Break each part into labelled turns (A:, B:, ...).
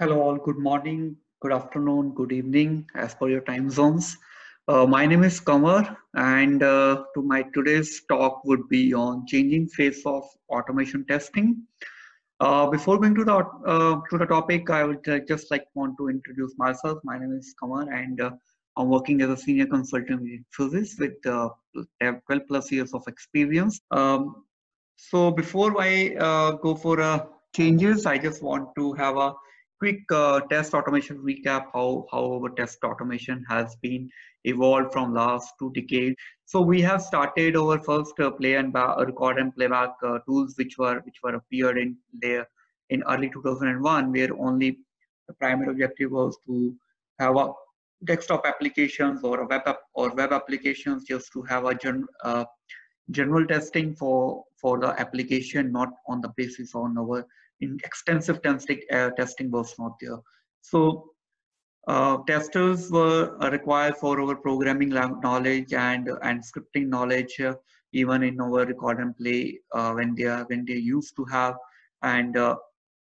A: Hello, all. Good morning, good afternoon, good evening, as per your time zones. My name is Kamar, and to my today's talk would be on changing face of automation testing. Before going to the topic, I would just like want to introduce myself. My name is Kamar, and I'm working as a senior consultant with Infosys with 12 plus years of experience. So before I go for changes, I just want to have a quick test automation recap how our test automation has been evolved from last 2 decades. So we have started our first record and playback tools which were appeared in there in early 2001, where only the primary objective was to have a desktop applications or a web applications just to have a general testing for the application, not on the basis on our in extensive testing was not there. So testers were required for our programming knowledge and scripting knowledge, even in our record and play when they used to have. And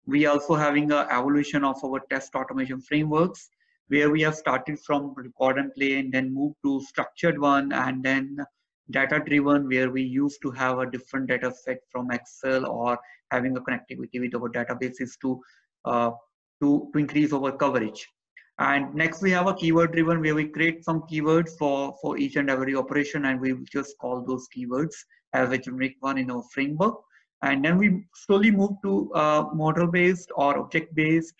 A: we also having a evolution of our test automation frameworks, where we have started from record and play and then moved to structured one, and then data driven, where we used to have a different data set from Excel or having a connectivity with our databases uh, to increase our coverage. And next we have a keyword driven, where we create some keywords for each and every operation, and we will just call those keywords as a generic one in our framework. And then we slowly move to model based or object based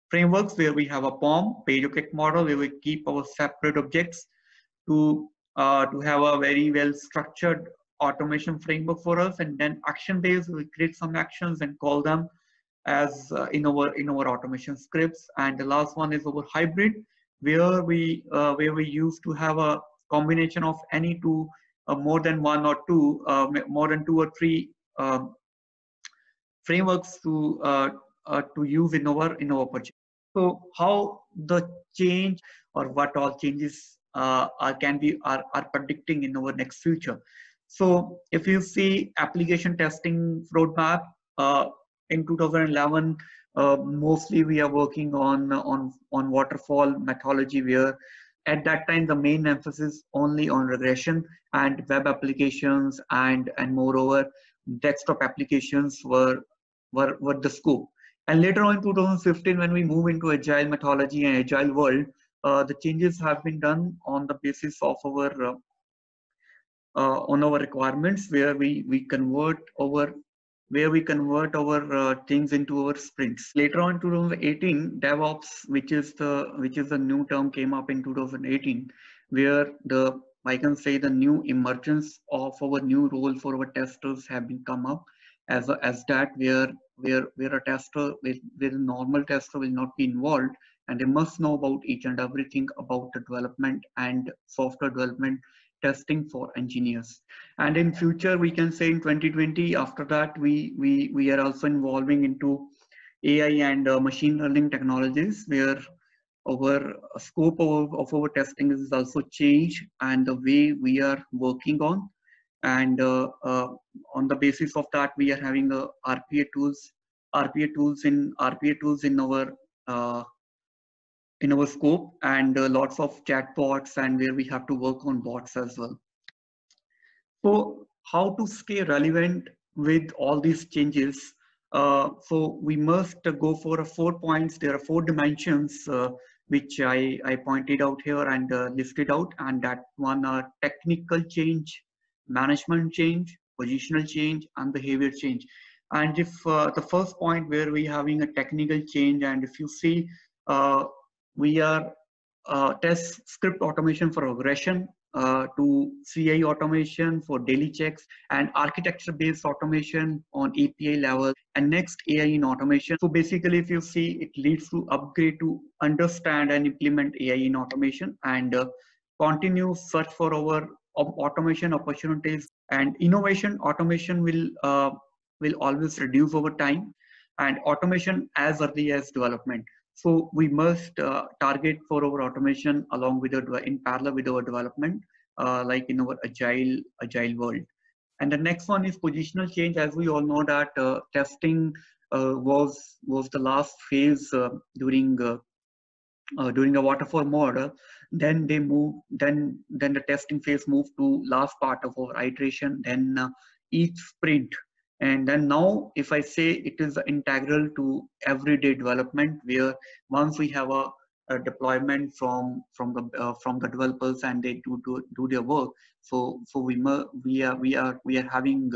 A: frameworks, where we have a POM, page object model, where we keep our separate objects to have a very well structured automation framework for us. And then action based, we create some actions and call them as in our automation scripts. And the last one is our hybrid, where we used to have a combination of any two, more than one or two, more than two or three frameworks to use in our project. So how the change or what all changes are predicting in our next future. So if you see application testing roadmap, in 2011, mostly we are working on waterfall methodology, where at that time the main emphasis only on regression and web applications, and moreover desktop applications were the scope. And later on in 2015, when we move into agile methodology and agile world, the changes have been done on the basis of our on our requirements, where we convert our things into our sprints. Later on, 2018, DevOps, which is the new term, came up in 2018, where the I can say the new emergence of our new role for our testers have been come up as that where a tester where a normal tester will not be involved, and they must know about each and everything about the development and software development testing for engineers. And in future, we can say in 2020, after that, we are also involving into AI and machine learning technologies, where our scope of our testing is also changed, and the way we are working on. And on the basis of that, we are having a RPA tools uh, in our scope, and lots of chatbots, and where we have to work on bots as well. So how to stay relevant with all these changes? So we must go for 4 points. There are 4 dimensions which I pointed out here and listed out, and that one are technical change, management change, positional change, and behavior change. And if the first point, where we having a technical change, and if you see, we are test script automation for regression, to CI automation for daily checks, and architecture-based automation on API level, and next AI in automation. So basically, if you see, it leads to upgrade to understand and implement AI in automation, and continue search for our automation opportunities. And innovation automation will always reduce over time, and automation as early as development. So we must target for our automation along with in parallel with our development, like in our agile world. And the next one is positional change. As we all know that testing was the last phase during a waterfall model. Then they move, then the testing phase moved to last part of our iteration, then each sprint. And then now, if I say, it is integral to everyday development, where once we have a deployment from the developers and they do their work. So we are having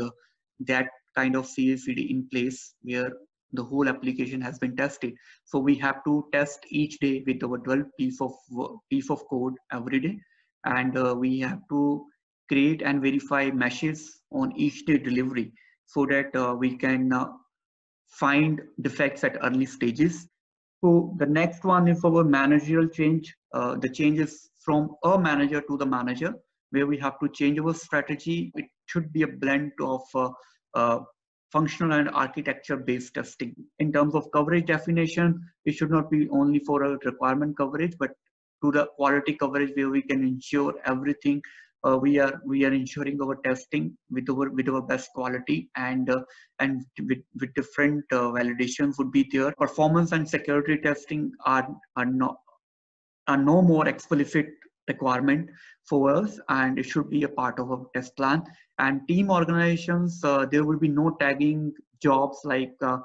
A: that kind of CI/CD in place, where the whole application has been tested. So we have to test each day with our 12 piece of code every day, and we have to create and verify meshes on each day delivery, so that we can find defects at early stages. So the next one is our managerial change. The change is from a manager to the manager, where we have to change our strategy. It should be a blend of uh, functional and architecture-based testing. In terms of coverage definition, it should not be only for a requirement coverage, but to the quality coverage, where we can ensure everything. We are ensuring our testing with our best quality, and with different validations would be there. Performance and security testing are not are no more explicit requirement for us, and it should be a part of our test plan. And team organizations, there will be no tagging jobs like uh,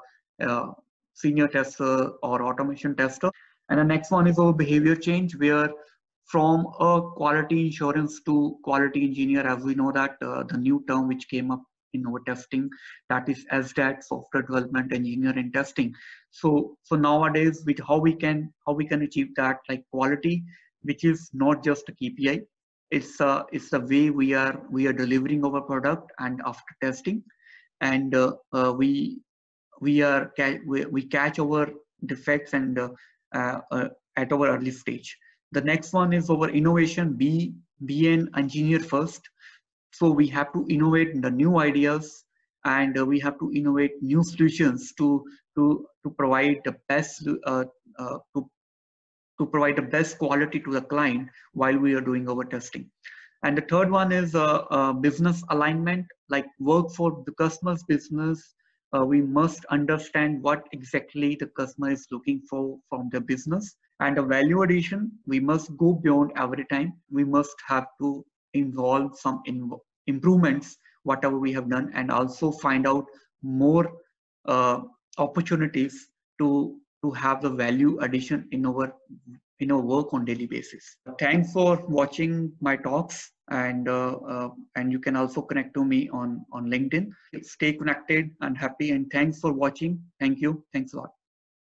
A: senior tester or automation tester. And the next one is our behavior change, where from a quality insurance to quality engineer, as we know that the new term which came up in our testing, that is SDAT, software development engineer in testing. So nowadays, with how we can achieve that, like quality, which is not just a KPI, it's the way we are delivering our product and after testing. And we catch our defects and at our early stage. The next one is our innovation. Be an engineer first. So we have to innovate the new ideas, and we have to innovate new solutions to provide the best to provide the best quality to the client while we are doing our testing. And the third one is business alignment, like work for the customer's business. We must understand what exactly the customer is looking for from the business. And the value addition, we must go beyond every time. We must have to involve some improvements, whatever we have done, and also find out more uh, opportunities to have the value addition in our work on daily basis. Thanks for watching my talks, and you can also connect to me on LinkedIn. Stay connected and happy, and thanks for watching. Thank you. Thanks a lot.